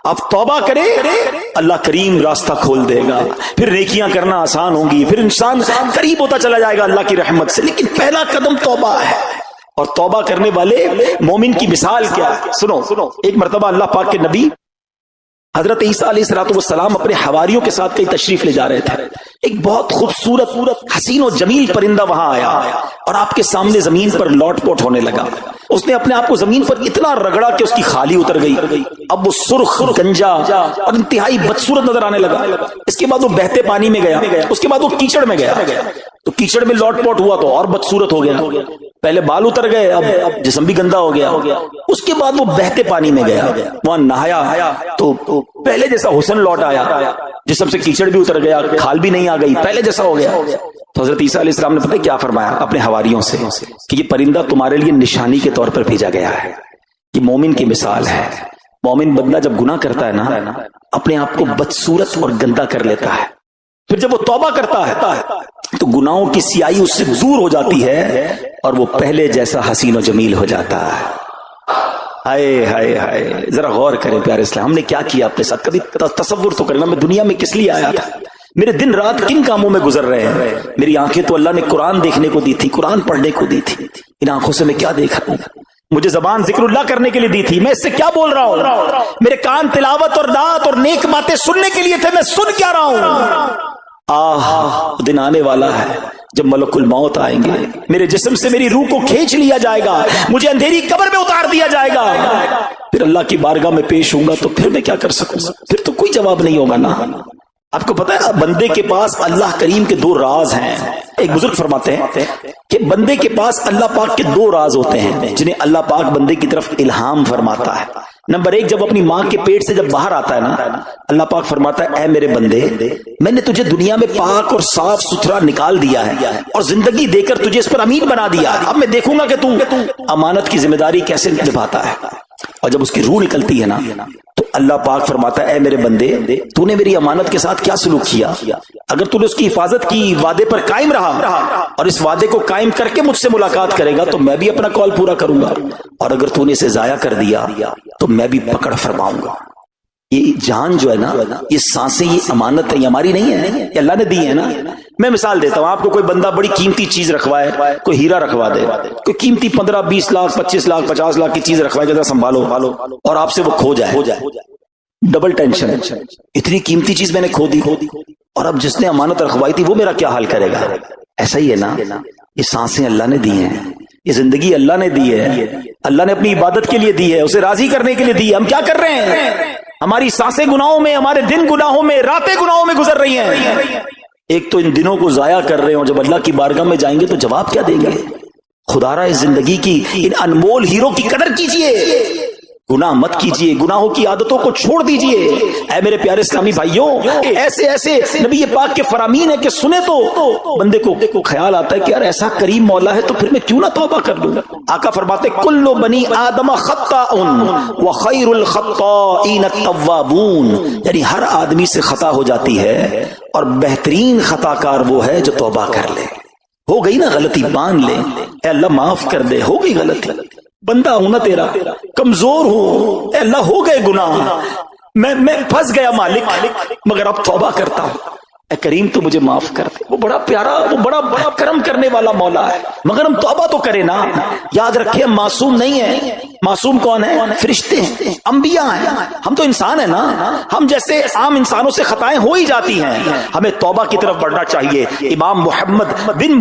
اب توبہ کرے اللہ کریم راستہ کھول دے گا، پھر نیکیاں کرنا آسان ہوں گی، پھر انسان قریب ہوتا چلا جائے گا اللہ کی رحمت سے. لیکن پہلا قدم توبہ ہے. اور توبہ کرنے والے مومن کی مثال کیا ہے؟ سنو، ایک مرتبہ اللہ پاک کے نبی حضرت عیسیٰ علیہ السلام اپنے حواریوں کے ساتھ کئی تشریف لے جا رہے تھے. ایک بہت خوبصورت حسین و جمیل پرندہ وہاں آیا اور آپ کے سامنے زمین پر لوٹ پوٹ ہونے لگا. اس نے اپنے آپ کو زمین پر اتنا رگڑا کہ اس کی خالی اتر گئی. اب وہ سرخ، گنجا اور انتہائی بدصورت نظر آنے لگا. اس کے بعد وہ بہتے پانی میں گیا، اس کے بعد وہ کیچڑ میں گیا. تو کیچڑ میں لوٹ پوٹ ہوا تو اور بدصورت ہو گیا. پہلے بال اتر گئے، اب جسم بھی گندا ہو گیا. اس کے بعد وہ بہتے پانی میں گیا، وہاں نہایا تو پہلے جیسا حسن لوٹ آیا، جسم سے کیچڑ بھی اتر گیا، کھال بھی نہیں آ گئی، پہلے جیسا ہو گیا. تو حضرت عیسیٰ علیہ السلام نے پتہ کیا فرمایا اپنے حواریوں سے کہ یہ پرندہ تمہارے لیے نشانی کے طور پر بھیجا گیا ہے. یہ مومن کی مثال ہے. مومن بندہ جب گناہ کرتا ہے نا، اپنے آپ کو بدصورت اور گندا کر لیتا ہے. پھر جب وہ توبہ کرتا ہے تو گناہوں کی سیاہی اس سے دور ہو جاتی ہے اور وہ پہلے جیسا حسین و جمیل ہو جاتا ہے. ہائے ہائے ہائے، ذرا غور کریں پیارے اسلام، ہم نے کیا کیا اپنے ساتھ؟ کبھی تصور تو کرنا، میں دنیا میں کس لیے آیا تھا؟ میرے دن رات کن کاموں میں گزر رہے ہیں؟ میری آنکھیں تو اللہ نے قرآن دیکھنے کو دی تھی، قرآن پڑھنے کو دی تھی. ان آنکھوں سے میں کیا دیکھ رہا ہوں؟ مجھے زبان ذکر اللہ کرنے کے لیے دی تھی، میں اس سے کیا بول رہا ہوں؟ میرے کان تلاوت اور نعت اور نیک باتیں سننے کے لیے تھے، میں سن کیا رہا ہوں؟ دن آنے والا ہے جب ملک الموت آئیں گے، میرے جسم سے میری روح کو کھینچ لیا جائے گا، مجھے اندھیری قبر میں اتار دیا جائے گا. پھر اللہ کی بارگاہ میں پیش ہوں گا تو پھر میں کیا کر سکوں گا؟ پھر تو کوئی جواب نہیں ہوگا نا. آپ کو پتا ہے بندے کے پاس اللہ کریم کے دو راز ہیں. ایک بزرگ فرماتے ہیں کہ بندے کے پاس اللہ پاک کے دو راز ہوتے ہیں جنہیں اللہ پاک بندے کی طرف الہام فرماتا ہے. نمبر ایک، جب اپنی ماں کے پیٹ سے جب باہر آتا ہے نا، اللہ پاک فرماتا ہے اے میرے بندے، میں نے تجھے دنیا میں پاک اور صاف ستھرا نکال دیا ہے اور زندگی دے کر تجھے اس پر امین بنا دیا. اب میں دیکھوں گا کہ تو امانت کی ذمہ داری کیسے نبھاتا ہے. اور جب اس کی روح نکلتی ہے نا تو اللہ پاک فرماتا ہے اے میرے بندے، تو نے میری امانت کے ساتھ کیا سلوک کیا؟ اگر تو نے اس کی حفاظت کی، وعدے پر قائم رہا اور اس وعدے کو قائم کر کے مجھ سے ملاقات کرے گا تو میں بھی اپنا کال پورا کروں گا. اور اگر تو نے اسے ضائع کر دیا تو میں بھی پکڑ فرماؤں گا. یہ جان جو ہے نا، یہ سانسیں، یہ امانت ہے، یہ ہماری نہیں ہے، یہ اللہ نے دی ہے نا. میں مثال دیتا ہوں آپ کو. کوئی بندہ بڑی قیمتی چیز رکھوائے، کوئی ہیرا رکھوا دے، کوئی قیمتی 15 20 لاکھ 25 لاکھ 50 لاکھ کی چیز رکھوائے، کہ سنبھالو، اور آپ سے وہ کھو جائے، ڈبل ٹینشن. اتنی قیمتی چیز میں نے کھو دی، اور اب جس نے امانت رکھوائی تھی وہ میرا کیا حال کرے گا؟ ایسا ہی ہے نا. یہ سانسیں اللہ نے دی ہیں، یہ زندگی اللہ نے دی ہے، اللہ نے اپنی عبادت کے لیے دی ہے، اسے راضی کرنے کے لیے دی ہے. ہم کیا کر رہے ہیں؟ ہماری سانسیں گناہوں میں، ہمارے دن گناہوں میں، راتیں گناہوں میں گزر رہی ہیں. ایک تو ان دنوں کو ضائع کر رہے ہیں، اور جب اللہ کی بارگاہ میں جائیں گے تو جواب کیا دیں گے؟ خدا را اس زندگی کی ان انمول ہیرو کی قدر کیجئے، گناہ مت کیجئے، گناہوں کی عادتوں کو چھوڑ دیجئے. اے میرے پیارے اسلامی بھائیوں، ایسے ایسے نبی پاک کے فرامین ہے کہ سنے تو بندے کو خیال آتا ہے کہ یار ایسا کریم مولا ہے تو پھر میں کیوں نہ توبہ کر لوں. آقا فرماتے کل بنی آدم خطاء وخیر الخطائین التوابون، یعنی ہر آدمی سے خطا ہو جاتی ہے اور بہترین خطا کار وہ ہے جو توبہ کر لے. ہو گئی نا غلطی، مان لے، اے اللہ معاف کر دے، ہو گئی غلطی، بندہ ہوں نا تیرا، کمزور ہوں، اے اللہ ہو گئے گناہ، میں پھنس گیا مالک، مگر اب توبہ کرتا ہوں، اے کریم تو مجھے معاف کر دے. وہ بڑا پیارا، وہ بڑا کرم کرنے والا مولا ہے. مگر ہم توبہ تو کریں نا. یاد رکھیں ہم معصوم نہیں ہیں. معصوم کون ہے؟ فرشتے ہیں، انبیاء ہیں. ہم تو انسان ہیں نا. ہم جیسے عام انسانوں سے خطائیں ہو ہی جاتی ہیں. ہمیں توبہ کی طرف بڑھنا چاہیے. امام محمد بن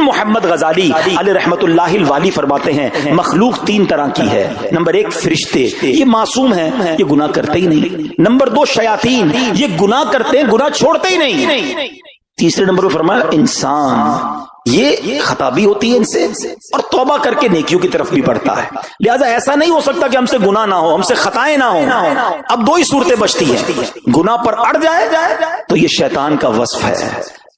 محمد غزالی علیہ رحمت اللہ الوالی فرماتے ہیں مخلوق 3 طرح کی ہے. نمبر 1 فرشتے، یہ معصوم ہیں، یہ گناہ کرتے ہی نہیں. نمبر 2 شیاطین، یہ گناہ کرتے ہیں، گناہ چھوڑتے ہی نہیں. تیسرے نمبر پر فرمایا انسان، یہ خطا بھی ہوتی ہے ان سے اور توبہ کر کے نیکیوں کی طرف بھی بڑھتا ہے. لہذا ایسا نہیں ہو سکتا کہ ہم سے گناہ نہ ہو، ہم سے خطائیں نہ ہوں. اب 2 ہی صورتیں بچتی ہیں. گناہ پر اڑ جائے تو یہ شیطان کا وصف ہے.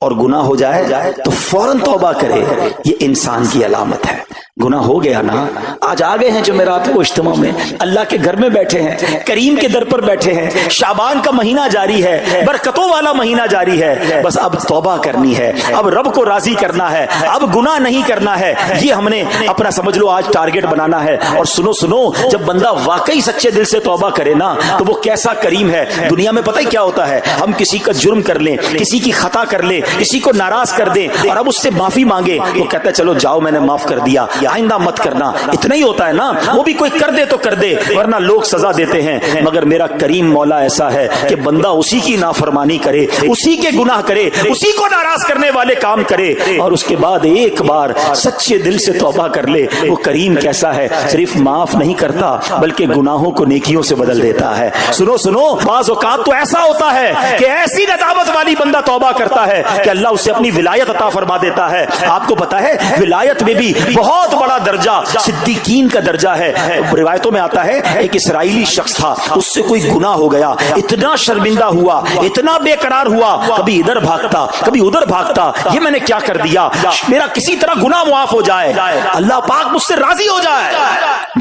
اور گناہ ہو جائے تو فوراً توبہ کرے، یہ انسان کی علامت ہے۔ گناہ ہو گیا نا، آج آ گئے ہیں جمعرات کو اجتماع میں، اللہ کے گھر میں بیٹھے ہیں، کریم کے در پر بیٹھے ہیں، شعبان کا مہینہ جاری ہے، برکتوں والا مہینہ جاری ہے، بس اب توبہ کرنی ہے، اب رب کو راضی کرنا ہے، اب گناہ نہیں کرنا ہے، یہ ہم نے اپنا سمجھ لو آج ٹارگٹ بنانا ہے۔ اور سنو، جب بندہ واقعی سچے دل سے توبہ کرے نا تو وہ کیسا کریم ہے۔ دنیا میں پتہ ہی کیا ہوتا ہے، ہم کسی کا جرم کر لیں، کسی کی خطا کر لیں، کسی کو ناراض کر دیں اور اب اس سے معافی مانگے، وہ کہتا ہے چلو جاؤ میں نے معاف کر دیا، آئندہ مت کرنا، اتنا ہی ہوتا ہے نا۔ وہ بھی کوئی کر دے تو کر دے، ورنہ لوگ سزا دیتے ہیں، مگر میرا کریم مولا ایسا ہے کہ بندہ اسی کی نافرمانی کرے، اسی کے گناہ کرے، اسی کو ناراض کرنے والے کام کرے اور اس کے بعد ایک بار سچے دل سے توبہ کر لے۔ وہ کریم کیسا ہے، صرف معاف نہیں کرتا بلکہ گناہوں کو نیکیوں سے بدل دیتا ہے۔ سنو، بعض اوقات تو ایسا ہوتا ہے کہ ایسی ندامت والی بندہ توبہ کرتا ہے کہ اللہ اسے اپنی ولایت عطا فرما دیتا ہے۔ آپ کو پتا ہے ولایت میں بھی بہت بڑا درجہ صدیقین کا درجہ ہے۔ روایتوں میں آتا ہے ایک اسرائیلی شخص تھا، اس سے کوئی گناہ ہو گیا، اتنا شرمندہ ہوا، اتنا بے قرار ہوا، کبھی ادھر بھاگتا کبھی ادھر بھاگتا، یہ میں نے کیا کر دیا، میرا کسی طرح گناہ معاف ہو جائے، اللہ پاک مجھ سے راضی ہو جائے۔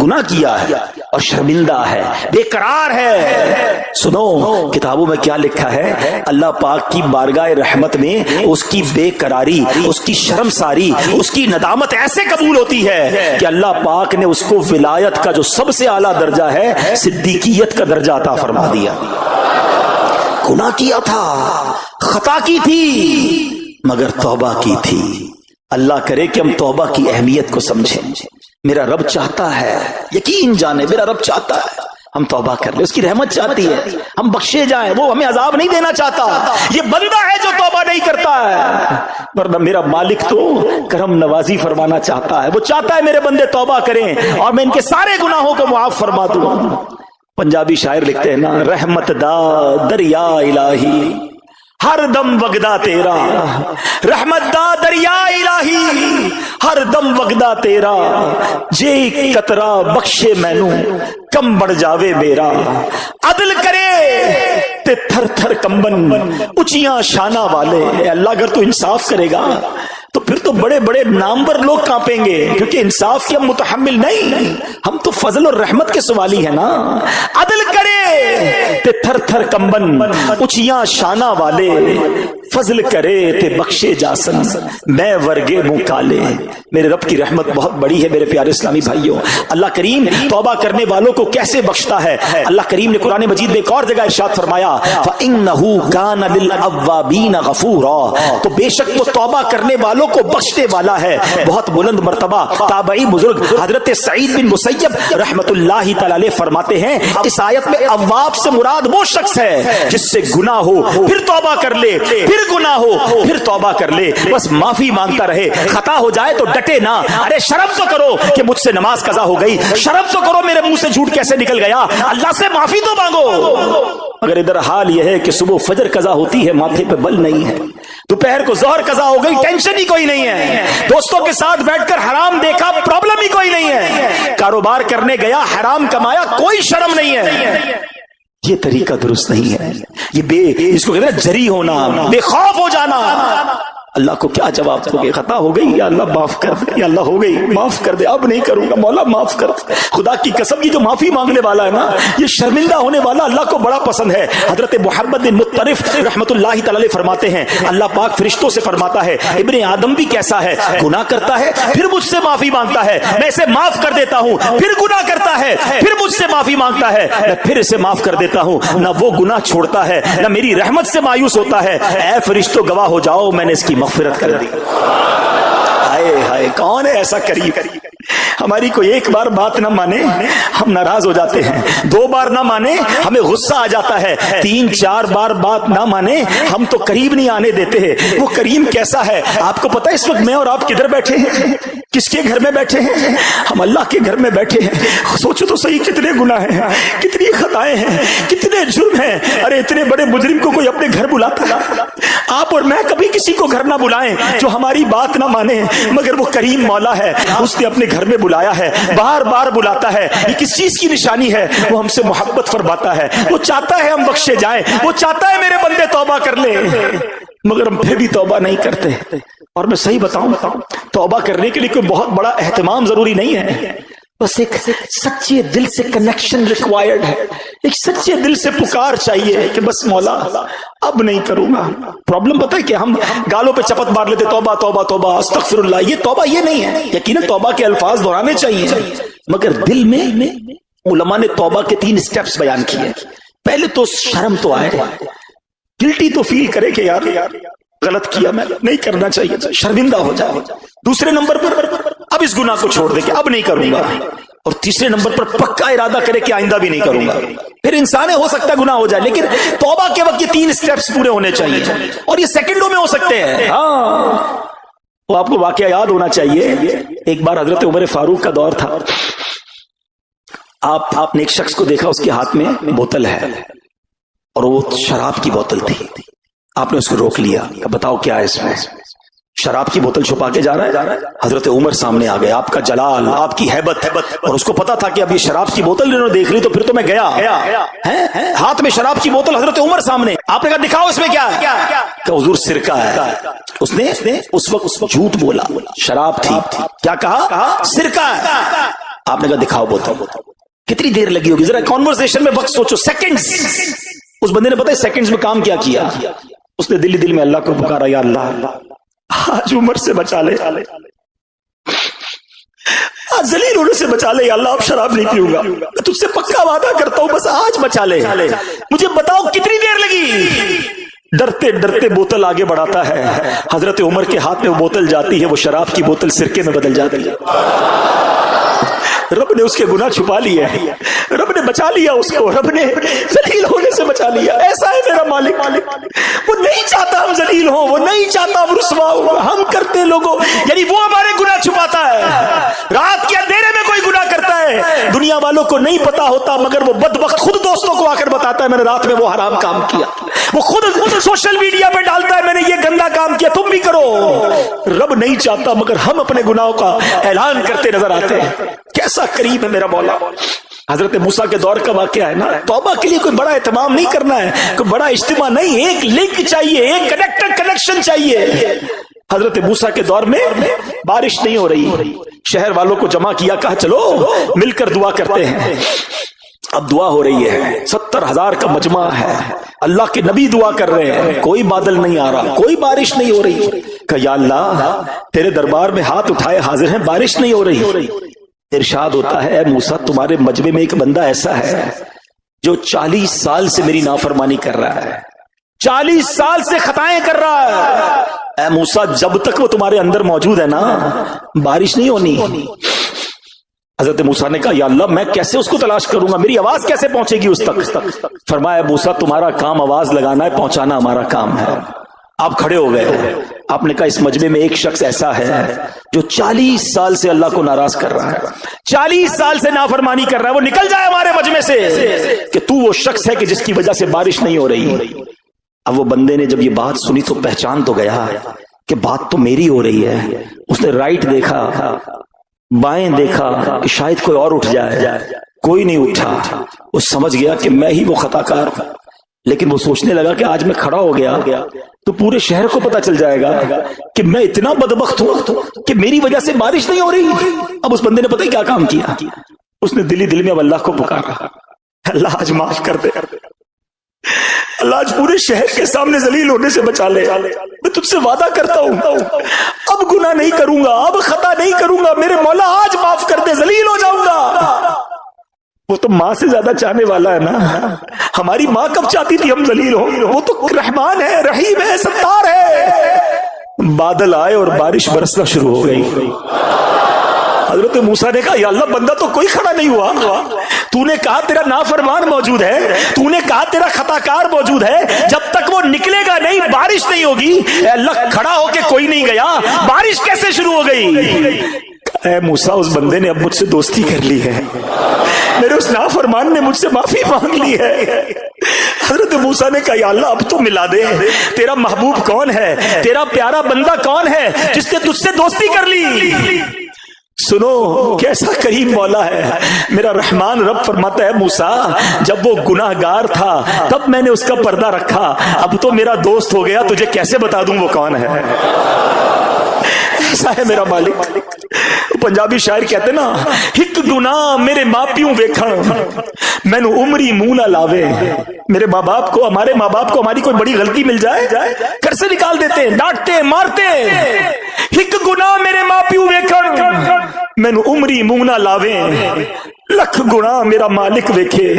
گناہ کیا ہے اور شرمندہ ہے، بے قرار ہے۔ سنو کتابوں میں کیا لکھا ہے، اللہ پاک کی بارگاہ رحمت میں اس کی بے قراری، اس کی شرمساری، اس کی ندامت ایسے قبول ہوتی ہے کہ اللہ پاک نے اس کو ولایت کا جو سب سے اعلیٰ درجہ ہے، صدیقیت کا درجہ عطا فرما دیا۔ گناہ کیا تھا، خطا کی تھی، مگر توبہ کی تھی۔ اللہ کرے کہ ہم توبہ کی اہمیت کو سمجھیں۔ میرا رب چاہتا ہے، یقین جانے میرا رب چاہتا ہے ہم توبہ کر لیں، اس کی رحمت چاہتی ہے ہم بخشے جائیں، وہ ہمیں عذاب نہیں دینا چاہتا۔ یہ بندہ ہے جو توبہ نہیں کرتا ہے، ورنہ میرا مالک تو کرم نوازی فرمانا چاہتا ہے، وہ چاہتا ہے میرے بندے توبہ کریں اور میں ان کے سارے گناہوں کو معاف فرما دوں۔ پنجابی شاعر لکھتے ہیں نا، رحمت دا دریا الہی ہر دم وگدا تیرا، رحمت دا دریا الہی ہر دم وگدا تیرا، جے قطرہ بخشے مینوں کم بڑھ جاوے میرا، عدل کرے تے تھر تھر کمبن اونچیاں شانہ والے۔ اے اللہ اگر تو انصاف کرے گا تو پھر تو بڑے بڑے نامور لوگ کانپیں گے، کیونکہ انصاف کے ہم متحمل نہیں، ہم تو فضل اور رحمت کے سوالی ہیں نا۔ عدل کرے تے تھر تھر کمبن اونچیاں شانہ والے، فضل کرے تے بخشے جاسن میں ورگے منہ کالے۔ میرے رب کی رحمت بہت بڑی ہے میرے پیارے اسلامی بھائیوں۔ اللہ کریم توبہ کرنے والوں کو کیسے بخشتا ہے، اللہ کریم نے قرآن مجید میں ایک اور جگہ ارشاد فرمایا، فَإِنَّهُ كَانَ لِلْأَوَّابِينَ غَفُورًا، تو بے شک وہ توبہ کرنے والوں کو بخشنے والا ہے۔ بہت بلند مرتبہ تابعی بزرگ حضرت سعید بن مسیب رحمت اللہ تعالی علیہ فرماتے ہیں، اس آیت میں اواب سے مراد وہ شخص ہے جس سے گناہ ہو پھر توبہ کر لے، پھر گناہ ہو پھر توبہ کر لے، بس معافی مانگتا رہے۔ خطا ہو جائے تو ڈٹے نہ، ارے شرم تو کرو کہ مجھ سے نماز قضا ہو گئی، شرم تو کرو میرے منہ سے جھوٹ کیسے نکل گیا، اللہ سے معافی تو مانگو۔ مگر ادھر حال یہ ہے کہ صبح فجر قضا ہوتی ہے، ماتھے پہ بل نہیں ہے، دوپہر کو ظہر قضا ہو گئی، ٹینشن ہی کوئی نہیں ہے، دوستوں کے ساتھ بیٹھ کر حرام دیکھا، پرابلم ہی کوئی نہیں ہے، کاروبار کرنے گیا حرام کمایا، کوئی شرم نہیں ہے۔ یہ طریقہ درست نہیں ہے، یہ اس کو کہتے ہیں جری ہونا، بے خوف ہو جانا۔ اللہ کو کیا جواب دو گے؟ خطا ہو گئی، یا اللہ معاف کر دے، یا اللہ ہو گئی معاف کر دے، اب نہیں کروں گا، مولا معاف کر دے۔ خدا کی قسم یہ جو معافی مانگنے والا ہے نا، یہ شرمندہ ہونے والا اللہ کو بڑا پسند ہے۔ حضرت محمد بن مطرف رحمت اللہ تعالی علیہ فرماتے ہیں، اللہ پاک فرشتوں سے فرماتا ہے، ابن آدم بھی کیسا ہے، گناہ کرتا ہے پھر مجھ سے معافی مانگتا ہے، میں اسے معاف کر دیتا ہوں، پھر گناہ کرتا ہے پھر مجھ سے معافی مانگتا ہے، میں پھر اسے معاف کر دیتا ہوں، نہ وہ گناہ چھوڑتا ہے نہ میری رحمت سے مایوس ہوتا ہے۔ اے فرشتوں گواہ ہو جاؤ، میں نے اس کی مغفرت کر دی۔ ہائے ہائے، کون ہے ایسا کریم؟ ہماری کوئی ایک بار بات نہ مانے ہم ناراض ہو جاتے ہیں، دو بار نہ مانے ہمیں غصہ آ جاتا ہے، تین چار بار بات نہ مانے ہم تو قریب نہیں آنے دیتے ہیں۔ وہ کریم کیسا ہے آپ کو پتا ہے؟ اس وقت میں اور آپ کدھر بیٹھے ہیں؟ کس کے گھر میں بیٹھے ہیں؟ ہم اللہ کے گھر میں بیٹھے ہیں۔ سوچو تو صحیح، کتنے گناہ ہیں، کتنی خطائیں ہیں، کتنے جرم ہیں۔ ارے اتنے بڑے مجرم کو کوئی اپنے گھر بلاتا ہے؟ آپ اور میں کبھی کسی کو گھر نہ بلائیں جو ہماری بات نہ مانے، مگر وہ کریم مولا ہے، اس نے اپنے گھر میں بلایا ہے، بار بار بلاتا ہے۔ یہ کس چیز کی نشانی ہے؟ وہ ہم سے محبت فرماتا ہے، وہ چاہتا ہے ہم بخشے جائیں، وہ چاہتا ہے میرے بندے توبہ کر لیں، مگر ہم پھر بھی توبہ نہیں کرتے۔ اور میں صحیح بتاؤں توبہ کرنے کے لیے کوئی بہت بڑا اہتمام ضروری نہیں ہے، بس ایک سچے دل سے کنیکشن ریکوائرڈ ہے، ایک سچے دل سے پکار چاہیے کہ بس مولا اب نہیں کروں گا۔ پرابلم پتہ ہے کہ ہم گالوں پہ چپت مار لیتے، توبہ توبہ توبہ استغفر اللہ۔ یہ توبہ یہ نہیں ہے، یقیناً توبہ کے الفاظ دہرانے چاہیے، مگر دل میں علماء نے توبہ کے 3 سٹیپس بیان کیے۔ پہلے تو شرم تو آئے، گلٹی تو فیل کرے کہ یار غلط کیا، میں نہیں کرنا چاہیے، شرمندہ ہو جائے۔ دوسرے نمبر پر اب اس گناہ کو چھوڑ دے کہ اب نہیں کروں گا، اور تیسرے نمبر پر پکا ارادہ کرے کہ آئندہ بھی نہیں کروں گا۔ پھر انسان ہو سکتا ہے گناہ ہو جائے، لیکن توبہ کے وقت یہ 3 سٹیپس پورے ہونے چاہیے، اور یہ سیکنڈوں میں ہو سکتے ہیں۔ ہاں، وہ آپ کو واقعہ یاد ہونا چاہیے۔ ایک بار حضرت عمر فاروق کا دور تھا، آپ نے ایک شخص کو دیکھا، اس کے ہاتھ میں بوتل ہے اور وہ شراب کی بوتل تھی۔ آپ نے اس کو روک لیا، بتاؤ کیا ہے اس میں؟ شراب کی بوتل چھپا کے جا رہا ہے۔ حضرت عمر سامنے آ گئے، آپ کا جلال، آپ کی ہیبت، اور اس کو پتا تھا کہ اب یہ شراب کی بوتل انہوں نے دیکھ لی تو پھر تو میں گیا۔ ہاتھ میں شراب کی بوتل، حضرت عمر سامنے، آپ نے کہا دکھاؤ اس میں کیا ہے؟ کہ حضور سرکہ ہے۔ اس نے اس وقت جھوٹ بولا، شراب تھی، کیا کہا؟ سرکہ ہے۔ آپ نے کہا دکھاؤ بوتل۔ کتنی دیر لگی ہوگی؟ ذرا کانورسیشن میں وقت سوچو، سیکنڈز۔ اس بندے نے پتہ ہے سیکنڈز میں کام کیا؟ اس نے دل میں اللہ کو پکارا، یا اللہ آج عمر سے بچا لے، آج ذلیل ہونے سے بچا لے، یا اللہ اب شراب نہیں پیوں گا، میں تجھ سے پکا وعدہ کرتا ہوں، بس آج بچا لے۔ مجھے بتاؤ کتنی دیر لگی؟ ڈرتے ڈرتے بوتل آگے بڑھاتا ہے، حضرت عمر کے ہاتھ میں وہ بوتل جاتی ہے، وہ شراب کی بوتل سرکے میں بدل جاتی ہے۔ رب نے اس کے گناہ چھپا لیے، رب نے بچا لیا اس کو، رب نے ذلیل ہونے سے بچا لیا۔ ایسا ہے میرا مالک، وہ نہیں چاہتا ہم ذلیل ہوں، وہ نہیں چاہتا ہم رسوا ہوں، ہم کرتے لوگوں، یعنی وہ ہمارے گناہ چھپاتا ہے۔ رات کے اندھیرے میں کوئی گناہ کرتا ہے، دنیا والوں کو نہیں پتا ہوتا، مگر وہ بدبخت خود دوستوں کو آ کر بتاتا ہے میں نے رات میں وہ حرام کام کیا، وہ خود سوشل میڈیا پہ ڈالتا ہے میں نے یہ گندا کام کیا، تم بھی کرو۔ رب نہیں چاہتا، مگر ہم اپنے گناہوں کا اعلان کرتے نظر آتے ہیں۔ کیسا کریم ہے میرا مولا۔ حضرت موسیٰ کے دور کا واقعہ ہے نا، توبہ کے لیے کوئی بڑا اہتمام نہیں کرنا ہے، کوئی بڑا اجتماع نہیں، ایک لنک چاہیے، ایک کنیکشن چاہیے۔ حضرت موسیٰ کے دور میں بارش نہیں ہو رہی، شہر والوں کو جمع کیا، کہا چلو مل کر دعا کرتے ہیں۔ اب دعا ہو رہی ہے، 70,000 کا مجمع ہے، اللہ کے نبی دعا کر رہے ہیں، کوئی بادل نہیں آ رہا، کوئی بارش نہیں ہو رہی۔ کہ یا اللہ تیرے دربار میں ہاتھ اٹھائے حاضر ہیں، بارش نہیں ہو رہی۔ ارشاد ہوتا ہے، اے موسیٰ تمہارے مجمع میں ایک بندہ ایسا ہے جو 40 سال سے میری نافرمانی کر رہا ہے، 40 سال سے خطائیں کر رہا ہے۔ اے موسیٰ جب تک وہ تمہارے اندر موجود ہے نا، بارش نہیں ہونی۔ حضرت موسیٰ نے کہا یا اللہ میں کیسے اس کو تلاش کروں گا، میری آواز کیسے پہنچے گی اس تک؟ فرمایا موسیٰ تمہارا کام آواز لگانا ہے، پہنچانا ہمارا کام ہے۔ آپ کھڑے ہو گئے، آپ نے کہا اس مجمع میں ایک شخص ایسا ہے جو 40 سال سے اللہ کو ناراض کر رہا ہے، 40 سال سے نافرمانی کر رہا ہے، وہ نکل جائے ہمارے مجمع سے، کہ تو وہ شخص ہے کہ جس کی وجہ سے بارش نہیں ہو رہی۔ اب وہ بندے نے جب یہ بات سنی تو پہچان تو گیا کہ بات تو میری ہو رہی ہے۔ اس نے رائٹ دیکھا، بائیں دیکھا کہ شاید کوئی اور اٹھ جائے، کوئی نہیں اٹھا۔ وہ سمجھ گیا کہ میں ہی وہ خطا کار ہوں، لیکن وہ سوچنے لگا کہ آج میں کھڑا ہو گیا تو پورے شہر کو پتا چل جائے گا کہ میں اتنا بدبخت ہوں کہ میری وجہ سے بارش نہیں ہو رہی۔ اب اس بندے نے پتہ کیا کام کیا، اس نے دل میں اب اللہ کو پکارا، اللہ آج معاف کر دے، اللہ آج پورے شہر کے سامنے ذلیل ہونے سے بچا لے، میں تجھ سے وعدہ کرتا ہوں اب گناہ نہیں کروں گا، اب خطا نہیں کروں گا، میرے مولا آج معاف کر دے، ذلیل ہو جاؤں گا۔ وہ تو ماں سے زیادہ چاہنے والا ہے نا، ہماری ماں کب چاہتی تھی ہم ذلیل ہوں؟ وہ تو رحمان ہے، رحیم ہے، ستار ہے۔ بادل آئے اور بارش برسنا شروع ہو گئی۔ حضرت موسیٰ نے کہا یا اللہ بندہ تو کوئی کھڑا نہیں ہوا، تو نے کہا تیرا نافرمان موجود ہے، تو نے کہا تیرا خطا کار موجود ہے، جب تک وہ نکلے گا نہیں بارش نہیں ہوگی۔ اے اللہ کھڑا ہو کے کوئی نہیں گیا، بارش کیسے شروع ہو گئی؟ اے موسیٰ اس بندے نے اب مجھ سے دوستی کر لی ہے، میرے اس نافرمان نے مجھ سے معافی مانگ لی ہے، حضرت موسیٰ نے کہا یا اللہ اب تو ملا دے، تیرا محبوب کون ہے، تیرا پیارا بندہ کون ہے جس نے تجھ سے دوستی کر لی؟ سنو کیسا کریم مولا ہے میرا رحمان رب، فرماتا ہے موسیٰ جب وہ گناہ گار تھا تب میں نے اس کا پردہ رکھا، اب تو میرا دوست ہو گیا، تجھے کیسے بتا دوں وہ کون ہے؟ ایسا ہے میرا مالک۔ پنجابی شاعر کہتے نا ہک گناہ میرے ماں پیوں ویکھن مینو عمری منہ نہ لاوے۔ میرے ماں باپ کو، ہمارے ماں باپ کو ہماری کوئی بڑی غلطی مل جائے گھر سے نکال دیتے ہیں، ڈانٹتے ہیں، مارتے ہیں۔ ہک گناہ میرے ماں پیوں ویکھن مینو عمری منہ نہ لاوے، لکھ گناہ میرا مالک ویکھے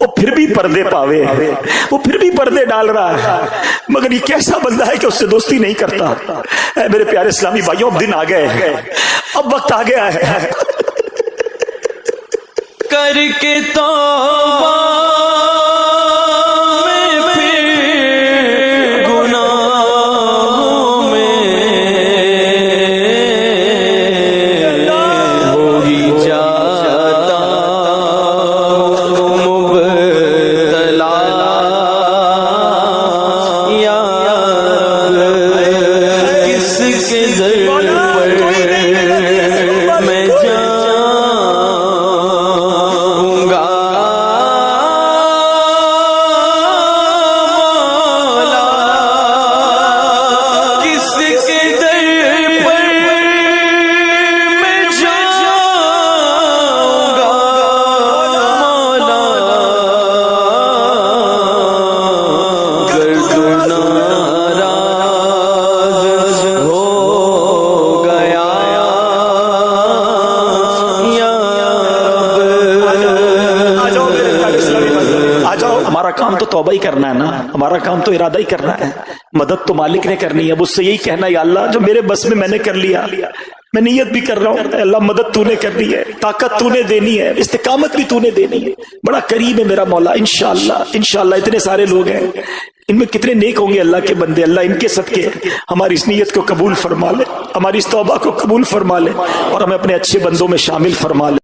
وہ پھر بھی پردے پاوے، وہ پھر بھی پردے ڈال رہا ہے، مگر یہ کیسا بندہ ہے کہ اس سے دوستی نہیں کرتا۔ اے میرے پیارے اسلامی بھائیوں، اب دن آ گئے، اب وقت آ گیا ہے کر کے توبہ میں پھر گناہوں میں ہو ہی جاتا مبتلا، یا کس کے در پر میں کام تو توبہ ہی کرنا ہے نا، ہمارا کام تو ارادہ ہی کرنا ہے، مدد تو مالک نے کرنی ہے، اب اس سے یہی کہنا ہے یا اللہ جو میرے بس میں نے کر لیا، میں نیت بھی کر رہا ہوں، اللہ مدد تو نے کرنی ہے، طاقت تو نے دینی ہے، استقامت بھی تو نے دینی ہے، بڑا قریب ہے میرا مولا۔ انشاءاللہ اتنے سارے لوگ ہیں، ان میں کتنے نیک ہوں گے اللہ کے بندے، اللہ ان کے صدقے ہماری اس نیت کو قبول فرما لے، ہماری اس توبہ کو قبول فرما لے اور ہمیں اپنے اچھے بندوں میں شامل فرما لے۔